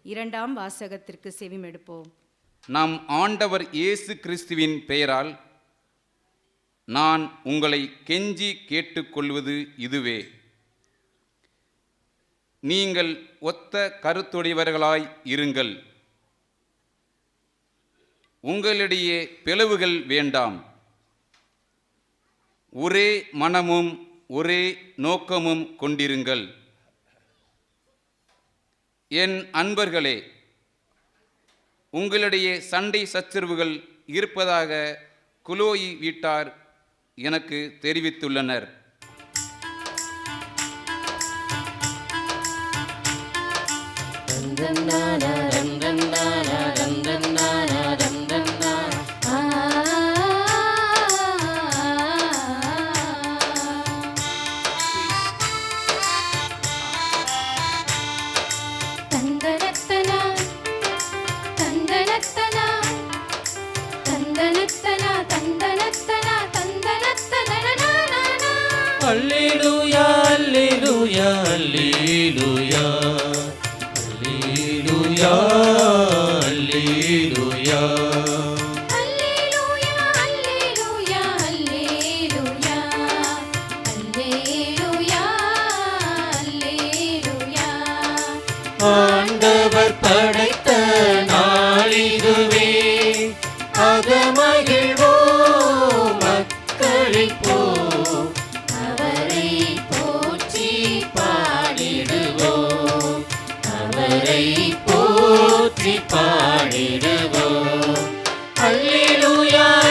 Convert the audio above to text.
இரண்டாம் வாசகத்திற்கு செவிமெடுப்போம். நம் ஆண்டவர் இயேசு கிறிஸ்துவின் பெயரால் நான் உங்களை கெஞ்சி கேட்டுக்கொள்வது இதுவே: நீங்கள் ஒத்த கருத்துடையவர்களாய் இருங்கள். உங்களிடையே பிளவுகள் வேண்டாம். ஒரே மனமும் ஒரே நோக்கமும் கொண்டிருங்கள். என் அன்பர்களே, உங்களிடையே சண்டை சச்சரவுகள் இருப்பதாக குலோயி வீட்டார் எனக்கு தெரிவித்துள்ளனர். அல்லேலூயா அல்லேலூயா அல்லேலூயா அல்லேலூயா அல்லேலூயா அல்லேலூயா அல்லேலூயா அல்லேலூயா அல்லேலூயா. ஆண்டவர் படைத்த நாளிதுவே, அகமகிழ்வோம் மக்களில் போ